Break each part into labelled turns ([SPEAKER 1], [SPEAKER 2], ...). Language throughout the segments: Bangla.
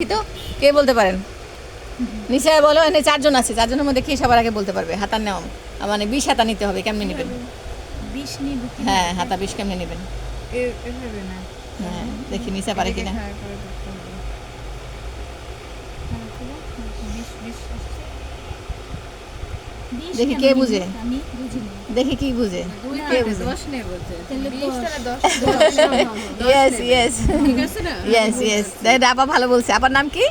[SPEAKER 1] তো কে বলতে পারেন? নিশ্চয় বলো। এনে চারজন আছে, চারজনের মধ্যে কে সবার আগে বলতে পারবে? হাতার নেওয়া মানে 20 হাতা নিতে হবে। কেমনে নেবেন?
[SPEAKER 2] 20 নিব কি?
[SPEAKER 1] হ্যাঁ, হাতা 20 কেমনে নেবেন?
[SPEAKER 2] এভাবে না।
[SPEAKER 1] হ্যাঁ, দেখি নিচে পারে কিনা।
[SPEAKER 2] 20
[SPEAKER 1] দেখি কে বুঝে।
[SPEAKER 2] আমি বুঝিনি।
[SPEAKER 1] দেখি কি বুঝে, কে বুঝে।
[SPEAKER 3] 10 নেই বলছে।
[SPEAKER 2] তাহলে
[SPEAKER 3] 20 টাকা 10
[SPEAKER 1] ইয়েস ইয়েস
[SPEAKER 3] ঠিক আছে না?
[SPEAKER 1] Yes yes. আপা ভালো বলছে। আপার নাম কি?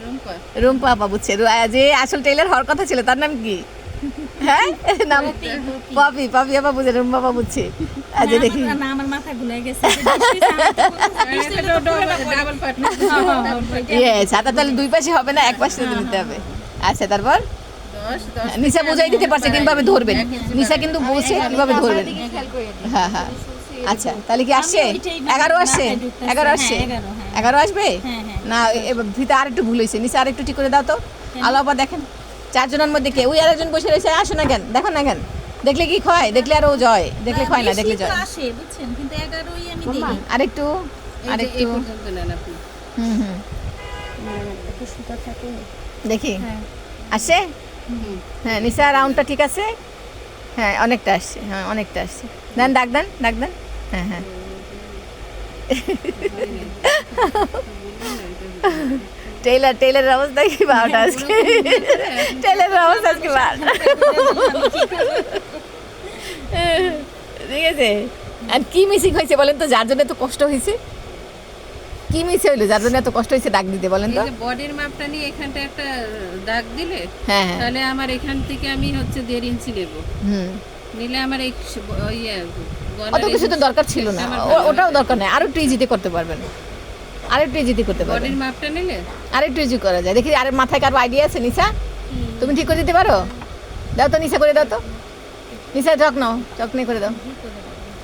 [SPEAKER 3] রুম্পা।
[SPEAKER 1] রুম্পা আপা বুঝছে। যে আসল টেইলার হওয়ার কথা ছিল তার নাম কি? হ্যাঁ, নাম পপি। পপি আপা বুঝে, রুম্পা আপা বুঝছে। আজ দেখি
[SPEAKER 2] না আমার মাথা ঘুরে গেছে।
[SPEAKER 3] Double partner.
[SPEAKER 1] ইয়েস। হাতা তাহলে দুই পাশে হবে না, এক পাশে নিতে হবে। আচ্ছা, তারপর
[SPEAKER 3] 10
[SPEAKER 1] নিশা বুঝাই দিতে পারছে কিভাবে ধরবেন। নিশা কিন্তু বলছে কিভাবে ধরবেন। হ্যাঁ হ্যাঁ। আচ্ছা, তাহলে কি আসছে? 11 আসছে? 11 আসছে? 11 আসবে না? ভিতরে আরেকটু ভুল হয়েছে। নিচে আরেকটু ঠিক করে দাও তো। আলো আবার দেখেন, চারজনের মধ্যে কে? ওই আরেকজন বসে রয়েছে। আসো না কেন? দেখো না কেন? দেখলে কি ক্ষয়? দেখলে আরো জয়, দেখলে ক্ষয় না, দেখলে জয়।
[SPEAKER 2] আসে বুঝছেন, কিন্তু 11ই আমি দেই।
[SPEAKER 1] আরেকটু
[SPEAKER 3] এই
[SPEAKER 1] আরেকটু।
[SPEAKER 3] পর্যন্ত নেন আপনি।
[SPEAKER 1] হুম।
[SPEAKER 2] একটু সুতা থাকে।
[SPEAKER 1] দেখি
[SPEAKER 2] হ্যাঁ।
[SPEAKER 1] আসে। হ্যাঁ, নিচা রাউন্ডটা ঠিক আছে। হ্যাঁ, অনেকটা আসছে। হ্যাঁ, অনেকটা আসছে। দেন, ডাক দেন, ডাক দেন। হ্যাঁ হ্যাঁ। টেইলারের অবস্থা কি বারোটা আজকে? টেইলারের অবস্থা আজকে বারোটা। ঠিক আছে। আর কি মিসিং হয়েছে বলেন তো, যার জন্য এত কষ্ট হয়েছে? কি মিস হইলো যার জন্য এত কষ্ট হয়েছে ডাক দিতে বলেন তো?
[SPEAKER 3] এই যে বডির মাপটা নিয়ে এখানটা একটা দাগ দিলে,
[SPEAKER 1] হ্যাঁ হ্যাঁ।
[SPEAKER 3] তাহলে আমার এখান থেকে আমি হচ্ছে 1.5 ইঞ্চি নেব।
[SPEAKER 1] হুম।
[SPEAKER 3] নিলে আমার এই
[SPEAKER 1] অত কিছু তো দরকার ছিল না, ওটাও দরকার নেই। আরো একটু ইজিতে করতে পারবেন, আর একটু ইজিতে করতে পারবেন।
[SPEAKER 3] বডির মাপটা নিলে
[SPEAKER 1] আর একটু ইজি করা যায়। দেখি, আরে মাথায় কারো আইডিয়া আছে? নিশা, তুমি ঠিক করে দিতে পারো? দাও তো, নিশা করে দাও তো। নিশা চক নাও, চক নিয়ে করে দাও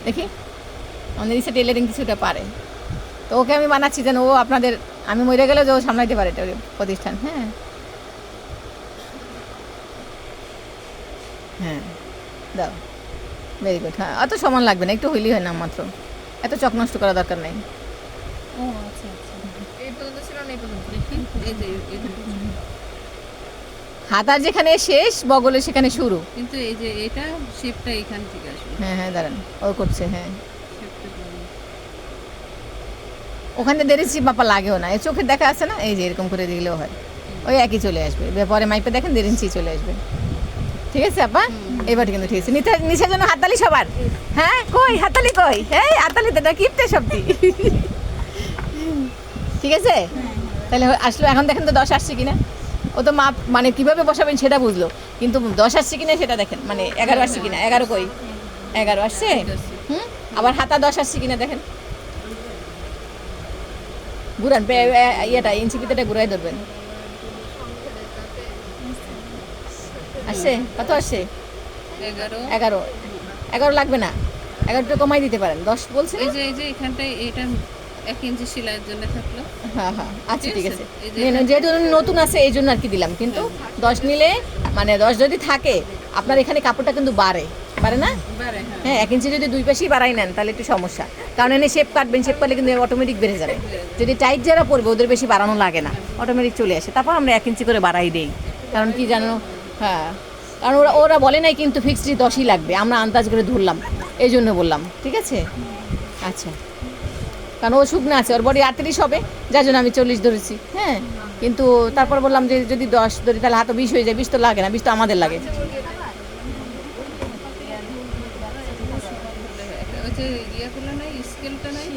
[SPEAKER 1] দেখি। আমাদের নিশা টেলারিং কিছুটা পারে, তো ওকে আমি বানাচ্ছি যেন ও আপনাদের, আমি মরে গেলে যে ও সামলাইতে পারে এটা প্রতিষ্ঠান। হ্যাঁ হ্যাঁ, দাও। Very good. হ্যাঁ, অত সমান লাগবে না, একটু হইলেই হয় না মাত্র। এত চক নষ্ট করা দরকার নেই।
[SPEAKER 2] ও আচ্ছা আচ্ছা।
[SPEAKER 3] এই পর্যন্ত ছিল না, এই পর্যন্ত দেখি। এই যে
[SPEAKER 1] হাতার যেখানে শেষ, বগলে সেখানে শুরু।
[SPEAKER 3] কিন্তু এই যে এটা শেপটা এখান থেকে আসবে।
[SPEAKER 1] হ্যাঁ হ্যাঁ, দাঁড়ান, ও করছে। হ্যাঁ,
[SPEAKER 3] শেপটা
[SPEAKER 1] ওখানে দেরিছি বাপা লাগেও না, এই চোখের দেখা আছে না, এই যে এরকম করে দিলেও হয়, ওই একই চলে আসবে। পরে মাইপে দেখেন 1.5 ইঞ্চি চলে আসবে। ঠিক আছে আপা, এবার কিন্তু ঠিক আছে। নিচের জন্য হাততালি সবার। হ্যাঁ, কই হাততালি কই? এই হাততালিতে না কিপতে শব্দি। ঠিক আছে, তাহলে আসলো। এখন দেখেন তো 10 আসছে কিনা। ও তো মাপ মানে কিভাবে বসাবেন সেটা বুঝলো, কিন্তু 10 আসছে কিনা সেটা দেখেন। মানে 11 আসছে কিনা। 11 কই? 11 আসছে। হুম। আবার হাতা 10 আসছে কিনা দেখেন। ঘুরান, ইয়েটা ইঞ্চি পিতেটা ঘুরাই ধরবেন। আসছে কত? আসছে
[SPEAKER 3] 11।
[SPEAKER 1] 11। 11 লাগবে না, 11টা কমাই দিতে পারেন। 10 বলছে।
[SPEAKER 3] এই যে এখানটায় এটা 1 ইঞ্চি সেলাইয়ের জন্য থাকলো।
[SPEAKER 1] হ্যাঁ হ্যাঁ, আচ্ছা ঠিক আছে।
[SPEAKER 3] এই যে
[SPEAKER 1] যেহেতু নতুন আছে এই জন্য আর কি দিলাম। কিন্তু 10 নিলে মানে 10 যদি থাকে আপনার এখানে কাপড়টা কিন্তু বাড়ে না।
[SPEAKER 3] বারে, হ্যাঁ।
[SPEAKER 1] হ্যাঁ, 1 ইঞ্চি যদি দুই পাশেই বাড়াই নেন তাহলে একটু সমস্যা। কারণ এনে শেপ কাটবেন, শেপ কাটলে কিন্তু অটোমেটিক বেড়ে যাবে। যদি টাইট যারা পরবে ওদের বেশি বাড়ানো লাগে না, অটোমেটিক চলে আসে। তারপর আমরা 1 ইঞ্চি করে বাড়াই দেই। কারণ কি জানো, হ্যাঁ, কারণ ওরা বলে নাই কিন্তু ফিক্সড 10ই লাগবে, আমরা আন্দাজ করে ধরলাম, এই জন্য বললাম। ঠিক আছে, আচ্ছা। কারণ ও শুকনো আছে, ওর বডি 38 হবে, যার জন্য আমি 40 ধরেছি। হ্যাঁ, কিন্তু তারপর বললাম যে যদি 10 ধরি তাহলে হাতে 20 হয়ে যায়। 20 তো লাগে না, 20 তো আমাদের লাগে।
[SPEAKER 3] ওই যে ইয়েগুলো নাই, স্কেলটা নাই।